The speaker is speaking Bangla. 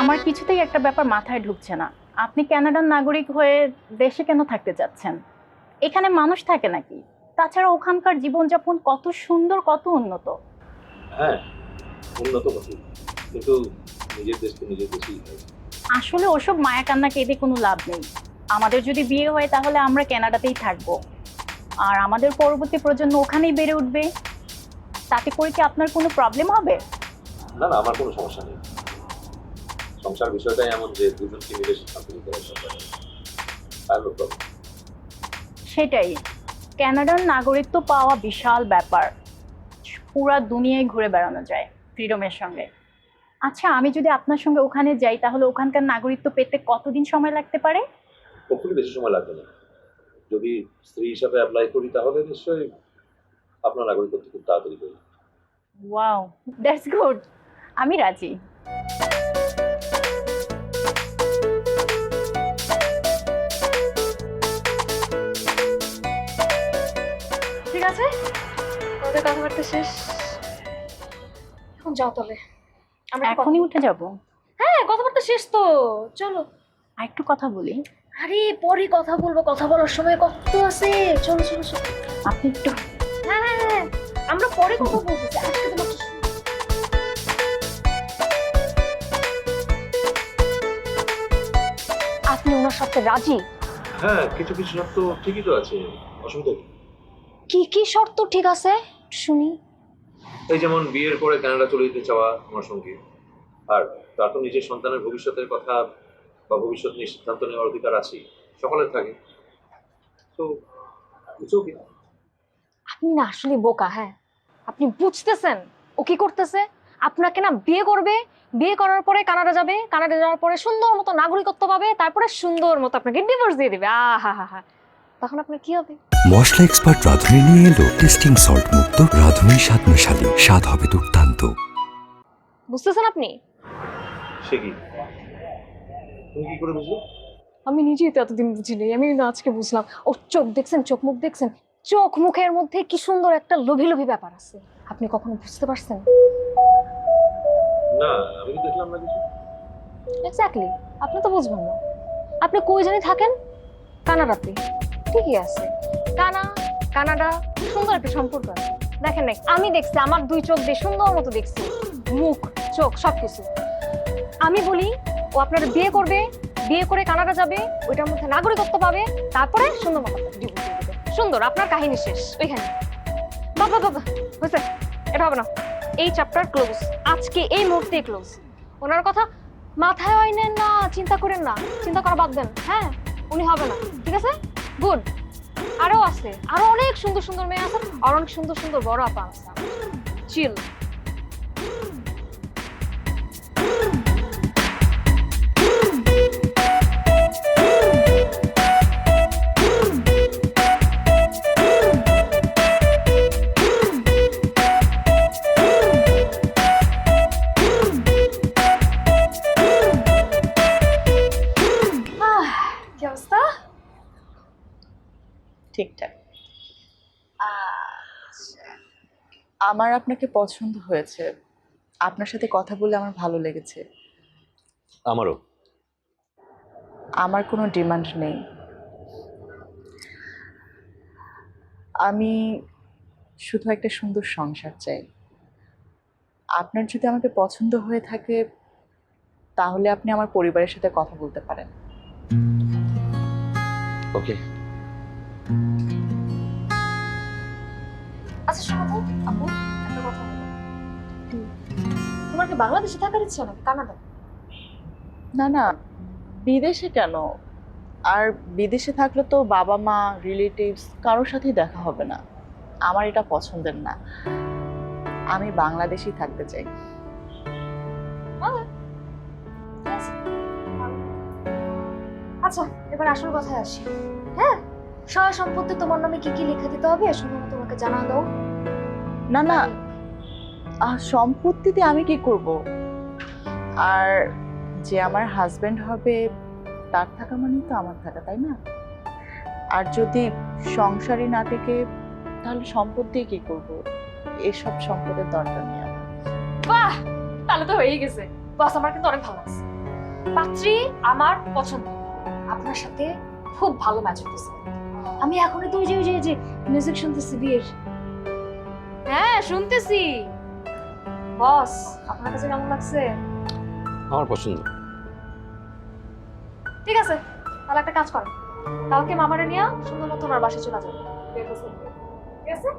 আমার কিছুতেই একটা ব্যাপার মাথায় ঢুকছে না। আপনি কানাডার নাগরিক হয়ে দেশে কেন থাকতে চাচ্ছেন? এখানে মানুষ থাকে নাকি? তাছাড়া ওখানকার জীবনযাপন কত সুন্দর, কত উন্নত। হ্যাঁ, উন্নত বটে, কিন্তু নিজের দেশ তো নিজের দেশেই হয়। আসলে ওসব মায়া কান্না কেঁদে কোনো লাভ নেই। আমাদের যদি বিয়ে হয় তাহলে আমরা কানাডাতেই থাকবো, আর আমাদের পরবর্তী প্রজন্ম ওখানেই বেড়ে উঠবে। তাতে করে কি আপনার কোনো প্রবলেম হবে? না না, আমার কোনো সমস্যা নেই। সংসার বিষয়টাই এমন যে দুজনকে মিলে সিদ্ধান্ত নিতে হয় সরকারের। আর নো প্রবলেম। সেটাই, কানাডার নাগরিকত্ব পাওয়া বিশাল ব্যাপার। পুরা দুনিয়ায় ঘুরে বেড়ানো যায় ফ্রিডমের সঙ্গে। আচ্ছা, আমি যদি আপনার সঙ্গে ওখানে যাই তাহলে ওখানকার নাগরিকত্ব পেতে কতদিন সময় লাগতে পারে? খুবই বেশি সময় লাগবে না। যদি স্ত্রী হিসাবে অ্যাপ্লাই করি তাহলে নিশ্চয়ই আপনার নাগরিকত্ব খুব তাড়াতাড়ি পেয়ে যাবে। Wow, that's good. আমি রাজি। ঠিক আছে, ওদের কথাবার্তা শেষ। এখন যাও তবে। আমরা একটু এখনই উঠে যাব? হ্যাঁ, কথাবার্তা শেষ তো, চলো। আর একটু কথা বলি। আরে পরে কথা বলবো, কথা বলার সময় কত আছে। চলো চলো চলো। আপনি একটু। হ্যাঁ হ্যাঁ হ্যাঁ, আমরা পরে কথা বলতেছি, আজকে তোমার আপনি ওনার সাথে রাজি? হ্যাঁ, কিছু কিছু শর্ত ঠিকই তো আছে, অসুবিধা কি? কি কি শর্ত ঠিক আছে শুনি? এই যেমন বিয়ের পরে কানাডা চলে যেতে চাওয়া আমার সঙ্গে, আর তার তো নিজের সন্তানের ভবিষ্যতের কথা বা ভবিষ্যৎ নিয়ে সিদ্ধান্ত নেওয়ার অধিকার আছে, সকলের থাকে। তো বুঝছো কি? আপনি না আসলে বোকা। হ্যাঁ, আপনি বুঝতেছেন ও কি করতেছে? আপনাকে না বিয়ে করবে, বিয়ে করার পরে কানাডা যাবে, কানাডা যাওয়ার পরে সুন্দর মতো নাগরিকত্ব পাবে, তারপরে সুন্দর মতো আপনাকে ডিভোর্স দিয়ে দিবে। আহা হা হা, তখন আপনার কি হবে? মশলা এক্সপার্ট রাঁধুনি নিয়ে এলো টেস্টিং সল্ট মুক্ত রাঁধুনি স্বাদ মেশালি, স্বাদ হবে দুর্দান্ত। বুঝতেছেন আপনি? সে কি, তুমি কি করে বুঝলে? আমি নিজেই তো এতদিন বুঝিনি, আমি না আজকে বুঝলাম। ওর চোখ দেখছেন, চোখ মুখ দেখছেন, চোখ মুখের মধ্যে কি সুন্দর একটা লোভী লোভী ব্যাপার আছে। আপনি কখনো বুঝতে পারছেন? না, আমি তো দেখলাম না কিছু। এক্স্যাক্টলি, আপনি তো বুঝবেন না। আপনি কই জানি থাকেন? কানাডাতে। ঠিকই আছে, কানাডা সুন্দর একটা সম্পর্ক আছে। দেখেন নাই, আমি দেখছি, আমার দুই চোখ দিয়ে সুন্দর মতো দেখছি, মুখ চোখ সবকিছু। আমি বলি ও আপনার বিয়ে করবে, বিয়ে করে কানাডা যাবে, ওইটার মধ্যে নাগরিকত্ব পাবে, তারপরে সুন্দর মতো আপনাকে ডিভোর্স দিয়ে দেবে। সুন্দর, আপনার কাহিনী শেষ ওইখানে। বাবা বাবা, হয়েছে, এটা হবে না। এই চ্যাপ্টার ক্লোজ, আজকে এই মুহূর্তে ক্লোজ। ওনার কথা মাথায় হয় নেন না, চিন্তা করেন না, চিন্তা করা বাদ দেন। হ্যাঁ, উনি হবে না, ঠিক আছে? গুড। আরো আছে, আরো অনেক সুন্দর সুন্দর মেয়ে আছে, আর অনেক সুন্দর সুন্দর বড় আপা আছে। চিল। কি অবস্থা? ঠিকঠাক। আমার আপনাকে পছন্দ হয়েছে। আপনার সাথে কথা বলে আমার ভালো লেগেছে। আমারও। আমার কোনো ডিমান্ড নেই। আমি শুধু একটা সুন্দর সংসার চাই। আপনার যদি আমাকে পছন্দ হয়ে থাকে তাহলে আপনি আমার পরিবারের সাথে কথা বলতে পারেন। ওকে। আচ্ছা শোনো তো, আপু একটা কথা বলো। তোমার কি বাংলাদেশে থাকার ইচ্ছা নাকি কানাডা? না না, বিদেশে কেন? আর বিদেশে থাকলে তো বাবা মা রিলেটিভস কারোর সাথেই দেখা হবে না। আমার এটা পছন্দের না। আমি বাংলাদেশেই থাকতে চাই। আচ্ছা, এবার আসল কথায় আসি। হ্যাঁ, সয় সম্পত্তি তোমার নামে কি কি লিখে দিতে হবে শুনুন, তোমাকে জানা দাও। না না, সম্পত্তিতে আমি কি করব? আর যে আমার হাজবেন্ড হবে তার থাকা মানেই তো আমার থাকা, তাই না? আর যদি সংসারই না থেকে তাহলে সম্পত্তি কি করব? এসব সম্পদের দরকার নেই আমার। বাহ, তাহলে তো হয়েই গেছে। বাস, আমার কিন্তু অনেক ভালো লাগছে। পাত্রী আমার পছন্দ, আপনার সাথে খুব ভালো ম্যাচ হতেছে। আমি এখনই তো ওই যে মিউজিক শুনতেছি বিয়ের। হ্যাঁ শুনতেছি। বস আপনার কাছে কেমন লাগছে? আমার পছন্দ। ঠিক আছে, তাহলে একটা কাজ করেন, কালকে মামারে নিয়ে সুন্দর মতো ওনার বাসায় চলে যাবেন। ঠিক আছে?